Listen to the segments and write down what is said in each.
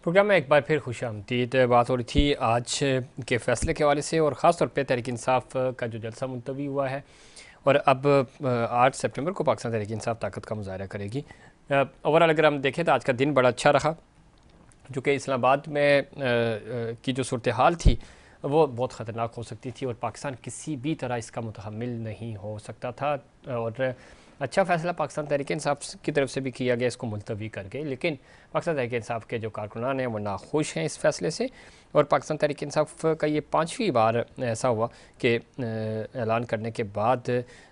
Programme में एक बार फिर खुशामदीद। बात हो रही थी आज के फैसले के हवाले से और ख़ास तौर पे तहरीक इंसाफ का जो जलसा मुलतवी हुआ है और अब 8 सितंबर को पाकिस्तान तहरीक इंसाफ ताकत का मुजाहरा करेगी। ओवरऑल अगर हम देखें तो आज का दिन बड़ा अच्छा रहा, जो कि इस्लामाबाद में की जो सूरत हाल थी वो बहुत ख़तरनाक हो सकती थी और पाकिस्तान किसी भी तरह इसका मुतहम्मिल नहीं हो सकता था। और अच्छा फ़ैसला पाकिस्तान तहरीक इंसाफ की तरफ से भी किया गया इसको मुलतवी करके, लेकिन पाकिस्तान तहरीक इंसाफ के जो कारकुनान हैं वो नाखुश हैं इस फ़ैसले से। और पाकिस्तान तहरीक इंसाफ का ये 5वीं बार ऐसा हुआ कि ऐलान करने के बाद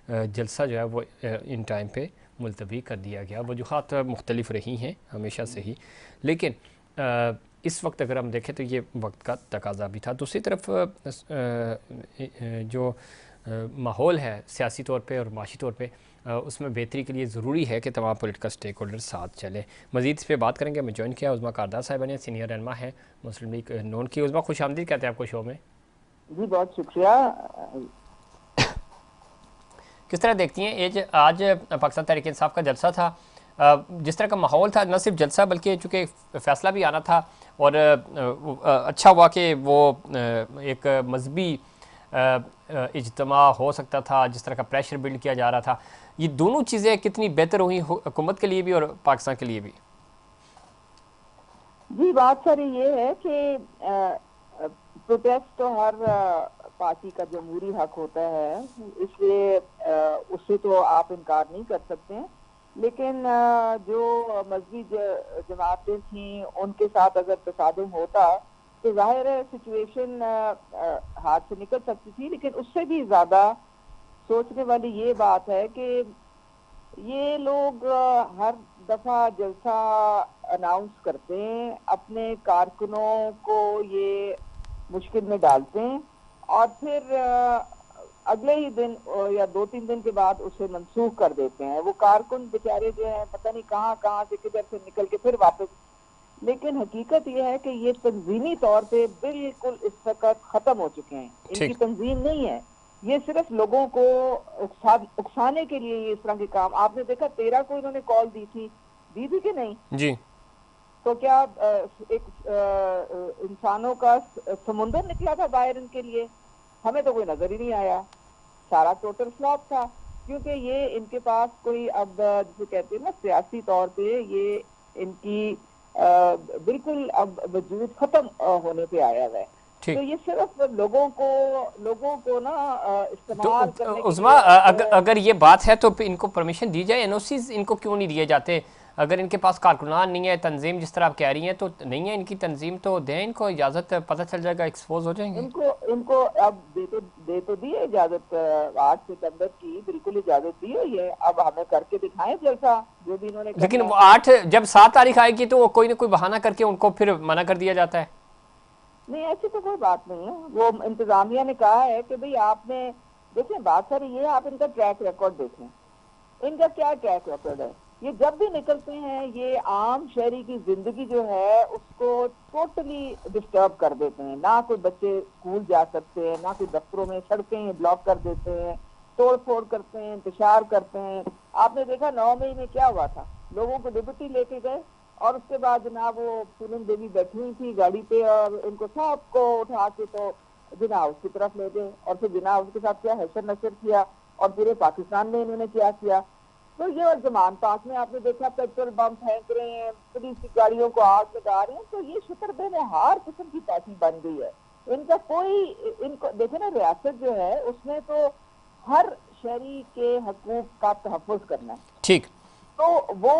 जलसा जो है वो इन टाइम पे मुलतवी कर दिया गया। वजूहात मुख्तलिफ रही हैं हमेशा से ही, लेकिन इस वक्त अगर हम देखें तो ये वक्त का तकाजा भी था। दूसरी तरफ जो माहौल है सियासी तौर पे और माशी तौर पे उसमें बेहतरी के लिए ज़रूरी है कि तमाम पॉलिटिकल स्टेक होल्डर साथ चले। मज़ीद इस पर बात करेंगे। हमें ज्वाइन किया उज़मा कारदार साहिबा ने, सीनियर रहनुमा है मुस्लिम लीग नून की। उज़मा खुशामदीद कहते हैं आपको शो में। जी बहुत शुक्रिया। किस तरह देखती हैं ये आज पाकिस्तान तहरीक इंसाफ का जलसा था, जिस तरह का माहौल था, न सिर्फ जलसा बल्कि चूँकि फ़ैसला भी आना था और अच्छा हुआ कि वो एक मजहबी इज्तिमा हो सकता था, जिस तरह का प्रेशर बिल्ड किया जा रहा था, ये दोनों चीज़ें कितनी बेहतर हुई हुकूमत के लिए भी और पाकिस्तान के लिए भी? जी बात सारी ये है कि प्रोटेस्ट तो हर पार्टी का जमहूरी हक होता है, इसलिए उससे तो आप इनकार नहीं कर सकते हैं। लेकिन जो मजहबी जमातें थी उनके साथ अगर तसादुम होता तो जाहिर है सिचुएशन हाथ से निकल सकती थी। लेकिन उससे भी ज्यादा सोचने वाली ये बात है कि ये लोग हर दफा जलसा अनाउंस करते हैं, अपने कारकुनों को ये मुश्किल में डालते हैं और फिर अगले ही दिन या 2-3 दिन के बाद उसे मंसूख कर देते हैं। वो कारकुन बेचारे जो है पता नहीं कहाँ कहाँ से किधर से निकल के फिर वापस। लेकिन हकीकत यह है कि ये तंजीमी तौर पे बिल्कुल इस वक्त खत्म हो चुके हैं। इनकी तंजीम नहीं है, ये सिर्फ लोगों को उकसाने के लिए ये इस तरह के काम। आपने देखा 13 को इन्होंने कॉल दी थी, दी थी कि नहीं जी। तो क्या एक इंसानों का समुंदर निकला था बाहर इनके लिए? हमें तो कोई नजर ही नहीं आया, सारा टोटल फ्लॉप था। क्योंकि ये इनके पास कोई अब जिसे कहते हैं ना सियासी तौर पे ये इनकी बिल्कुल अब वजूद खत्म होने पे आया हुआ है। तो ये सिर्फ लोगों को ना इस्तेमाल करने के उस्मा, लिए अगर ये बात है तो इनको परमिशन दी जाए, एनओसीज इनको क्यों नहीं दिए जाते? अगर इनके पास कारकुनान नहीं है, तंजीम जिस तरह आप कह रही हैं तो नहीं है इनकी तंजीम, तो दें इनको इजाज़त, पता चल जाएगा, एक्सपोज हो जाएंगे। इनको अब दे तो दी है इजाजत, 8 सितंबर की बिल्कुल इजाजत दी हुई है। अब हमें करके दिखाएं जैसा जो भी इन्होंने। लेकिन वो 8 जब 7 तारीख आएगी तो वो कोई ना कोई बहाना करके उनको फिर मना कर दिया जाता है। नहीं ऐसी तो कोई बात नहीं है। वो इंतजामिया ने कहा है कि भाई आपने देखें, बात सारी ये है, आप इनका ट्रैक रिकॉर्ड देखें, इनका क्या ट्रैक रिकॉर्ड है। ये जब भी निकलते हैं ये आम शहरी की जिंदगी जो है उसको टोटली डिस्टर्ब कर देते हैं। ना कोई बच्चे स्कूल जा सकते हैं, ना कोई दफ्तरों में, सड़कें ब्लॉक कर देते हैं, तोड़ फोड़ करते हैं, इंतशार करते हैं। आपने देखा 9 मई में क्या हुआ था, लोगों को लिबर्टी लेके गए और उसके बाद जनाब वो पूनम देवी बैठी हुई थी गाड़ी पे और उनको सबको उठा के तो जिना हाउस की तरफ ले गए और फिर जिना हाउस के साथ क्या हशर नशर किया और पूरे पाकिस्तान में इन्होंने क्या किया। तो ये और जमान पास में आपने देखा पेट्रोल बम फेंक रहे हैं, पुलिस की गाड़ियों को आग लगा रहे हैं। तो ये शुक्र में हर किस्म की पार्टी बन गई है। इनका कोई, इनको देखे ना, रियासत जो है उसमें तो हर शहरी के हकूक का तहफ़्फ़ुज़ करना है। ठीक। तो वो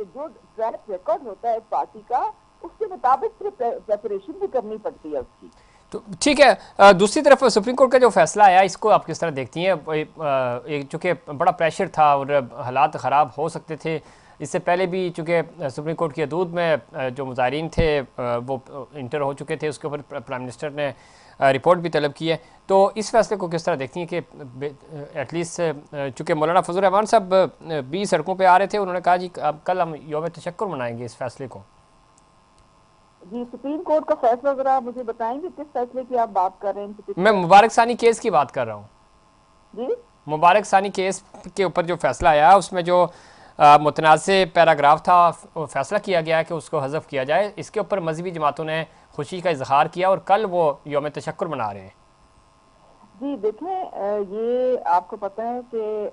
जो ट्रैक रिकॉर्ड होता है पार्टी का, उसके मुताबिक प्रिपरेशन भी करनी पड़ती है उसकी। तो ठीक है। दूसरी तरफ सुप्रीम कोर्ट का जो फैसला आया इसको आप किस तरह देखती हैं? चूँकि बड़ा प्रेशर था और हालात ख़राब हो सकते थे, इससे पहले भी चूँकि सुप्रीम कोर्ट की हदूद में जो मुजाहिरीन थे वो इंटर हो चुके थे, उसके ऊपर प्राइम मिनिस्टर ने रिपोर्ट भी तलब की है। तो इस फैसले को किस तरह देखती हैं कि एटलीस्ट चूँकि मौलाना फजल रहमान साहब भी सड़कों पर आ रहे थे, उन्होंने कहा जी अब कल हम यौम तशक्कुर मनाएंगे इस फैसले को। जी सुप्रीम कोर्ट का फैसला जरा मुझे बताएंगे, किस फैसले की आप बात कर रहे हैं? मैं मुबारक सानी केस की बात कर रहा हूँ। जी मुबारक सानी केस के ऊपर जो फैसला आया उसमें जो मुतनाज़ पैराग्राफ था, फैसला किया गया कि उसको हज़फ किया जाए। इसके ऊपर मजहबी जमातों ने खुशी का इजहार किया और कल वो यौम तशक्कुर मना रहे हैं। जी देखें, ये आपको पता है कि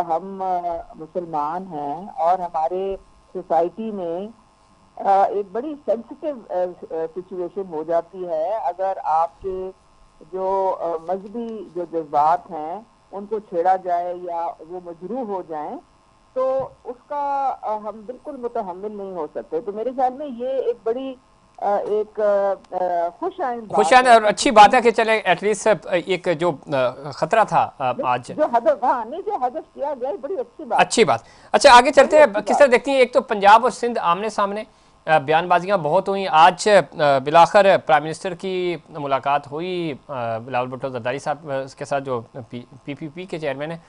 हम मुसलमान हैं और हमारे सोसाइटी में एक बड़ी सेंसिटिव सिचुएशन हो जाती है अगर आपके जो मजहबी जो जज्बात हैं उनको छेड़ा जाए या वो मजरूह हो जाएं, तो उसका हम बिल्कुल मुतहम्मिल नहीं हो सकते। तो मेरे ख्याल में ये एक बड़ी एक खुश आइंद खुश बात है और कि अच्छी बात है किसी कि चले एटलीस्ट एक जो खतरा था आज। जो हदफ, हाँ नहीं, जो हदफ किया गया, बड़ी अच्छी बात अच्छी है, बात। अच्छा, आगे बड़ी चलते हैं, अच्छी किस तरह बात है। देखती हैं? एक तो पंजाब और सिंध आमने सामने, बयानबाजियां बहुत हुई आज। बिलाखिर प्राइम मिनिस्टर की मुलाकात हुई बिलावल भुट्टो जरदारी साहब के साथ, जो पीपीपी के चेयरमैन हैं।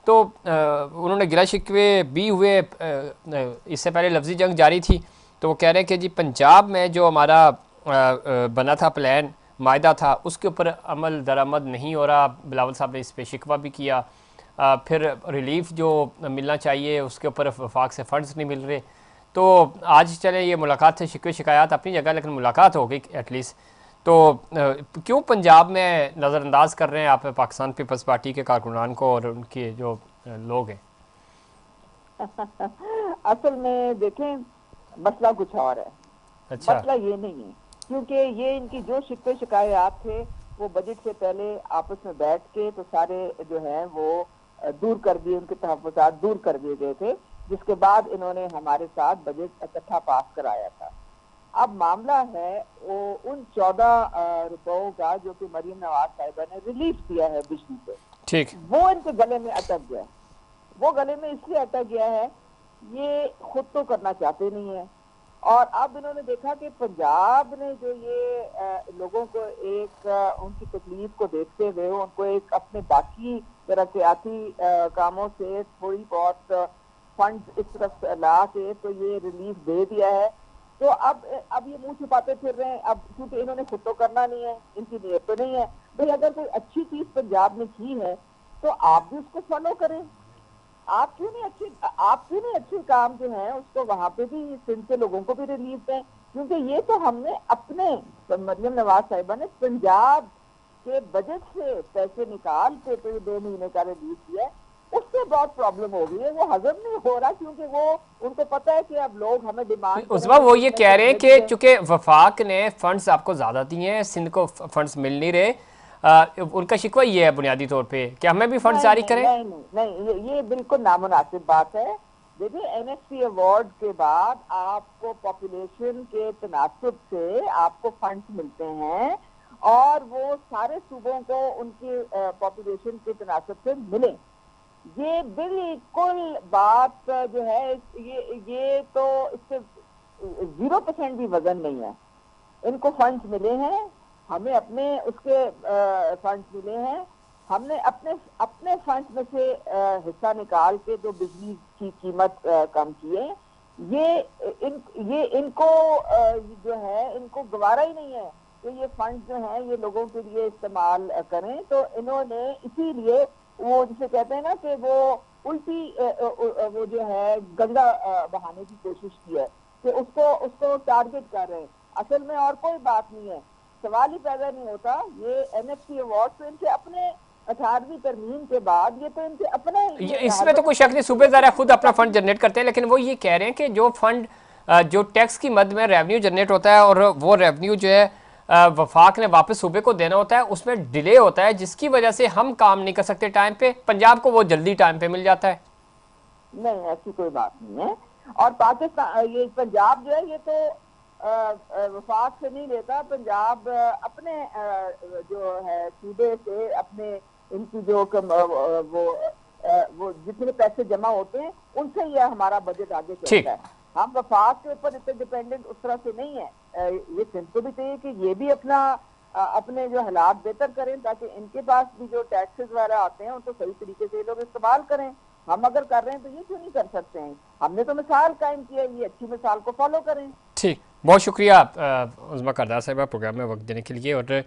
तो उन्होंने गिला शिकवे भी हुए। इससे पहले लफ्ज़ी जंग जारी थी। तो वो कह रहे हैं कि जी पंजाब में जो हमारा बना था प्लान, मायदा था, उसके ऊपर अमल दरामद नहीं हो रहा। बिलावल साहब ने इस पर शिकवा भी किया। फिर रिलीफ जो मिलना चाहिए उसके ऊपर वफाक से फ़ंड्स नहीं मिल रहे। तो आज चले ये मुलाकात से शिकवे शिकायत अपनी जगह, लेकिन मुलाकात हो गई एटलीस्ट। तो क्यों पंजाब में नज़रअंदाज कर रहे हैं आप पाकिस्तान पीपल्स पार्टी के कारकुनान को और उनके जो लोग हैं? असल में देखें, मसला कुछ और है। अच्छा। मसला ये नहीं है, क्योंकि ये इनकी जो शिकवे शिकायत थे वो बजट से पहले आपस में बैठ के तो सारे जो है वो दूर कर दिए, उनके तहफ़्फ़ुज़ात दूर कर दिए गए थे, जिसके बाद इन्होंने हमारे साथ बजट इकट्ठा पास कराया था। अब मामला है वो उन 14 रुपयों का जो कि मरीम नवाज साहिबा ने रिलीफ दिया है बिजली पे, ठीक। वो इनके गले में अटक गया। वो गले में इसलिए अटक गया है, ये खुद तो करना चाहते नहीं है, और अब इन्होंने देखा कि पंजाब ने जो ये लोगों को एक उनकी तकलीफ को देखते हुए उनको एक अपने बाकी तरक्याती कामों से थोड़ी बहुत फंड इस तरफ ला के तो ये रिलीफ दे दिया है। तो अब ये मुंह छुपाते फिर रहे हैं, अब क्योंकि इन्होंने खुद तो करना नहीं है, इनकी नीयत तो नहीं है। भाई अगर कोई अच्छी चीज पंजाब ने की है तो आप भी उसको फॉलो करें। आप क्यों नहीं अच्छे काम जो है उसको वहां पे भी सिंध के लोगों को भी रिलीफ दें, क्योंकि ये तो हमने अपने मरियम नवाज साहिबा ने पंजाब के बजट से पैसे निकाल के तो ये 2 महीने का रिलीफ दिया है। उससे बहुत प्रॉब्लम हो गई है, वो हजम नहीं हो रहा, क्योंकि वो उनको पता है कि अब लोग हमें डिमांड उस वक्त वो ये कह रहे हैं कि करेंगे। चूंकि वफाक ने फंड्स आपको ज़्यादा दिए हैं, सिंध को फंड्स मिल नहीं रहे। उनका शिकवा ये है बुनियादी तौर पे कि हमें भी फंड नहीं जारी नहीं करें। नहीं नहीं नहीं, ये बिल्कुल नामुनासिब बात है। देखिए, एनएसपी अवार्ड के बाद आपको पॉपुलेशन के तनासब से आपको फंड्स मिलते हैं, और वो सारे सूबों को उनकी पॉपुलेशन के तनासब से मिले। ये बिल्कुल बात जो है, ये तो इससे 0% भी वजन नहीं है। इनको फंड्स मिले हैं, हमें अपने उसके फंड्स मिले हैं, हमने अपने अपने फंड्स में से हिस्सा निकाल के जो बिजली की कीमत कम की है। ये इनको जो है इनको गवारा ही नहीं है कि ये फंड जो है ये लोगों के लिए इस्तेमाल करें। तो इन्होंने इसीलिए वो जिसे कहते हैं ना कि वो उल्टी वो जो है गंगा बहाने की कोशिश की है कि उसको उसको टारगेट कर रहे हैं। असल में और कोई बात नहीं है, सवाल ही पैदा नहीं होता। ये एनएफसी अवार्ड तो इनके अपने 18वीं तरमीम के बाद ये तो इनके अपने इसमें तो कोई शक नहीं, सूबे ज़रा खुद अपना फंड जनरेट करते हैं। लेकिन वो ये कह रहे हैं कि जो फंड जो टैक्स की मद में रेवेन्यू जनरेट होता है और वो रेवेन्यू जो है वफाक ने वापस सूबे को देना होता है, उसमें डिले होता है, जिसकी वजह से हम काम नहीं कर सकते टाइम पे। पंजाब को वो जल्दी टाइम पे मिल जाता है। नहीं, ऐसी कोई बात नहीं है। और पाकिस्तान, ये पंजाब जो है ये तो वफाक से नहीं लेता। पंजाब अपने जो है सूबे से अपने इनकी जो वो जितने पैसे जमा होते हैं उनसे ये हमारा बजट आगे चलता है। हम वफाक के ऊपर इतने डिपेंडेंट उस तरह से नहीं है। ये सिंध को भी चाहिए कि ये भी अपना अपने जो हालात बेहतर करें, ताकि इनके पास भी जो टैक्सेस वगैरह आते हैं उनको सही तरीके से लोग इस्तेमाल करें। हम अगर कर रहे हैं तो ये क्यों नहीं कर सकते हैं? हमने तो मिसाल कायम की है, ये अच्छी मिसाल को फॉलो करें। ठीक, बहुत शुक्रिया उज़्मा करदार साहिबा प्रोग्राम में वक्त देने के लिए। और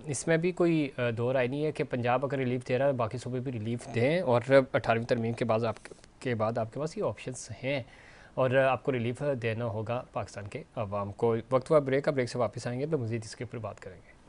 इसमें भी कोई दो राय नहीं है कि पंजाब अगर रिलीफ दे रहा है बाकी सूबे भी रिलीफ दें, और 18वीं तरमीम के बाद आप के बाद आपके पास ये ऑप्शंस हैं और आपको रिलीफ देना होगा पाकिस्तान के अवाम को। वक्त हुआ ब्रेक का, ब्रेक से वापस आएंगे तो मज़ीद इसके ऊपर बात करेंगे।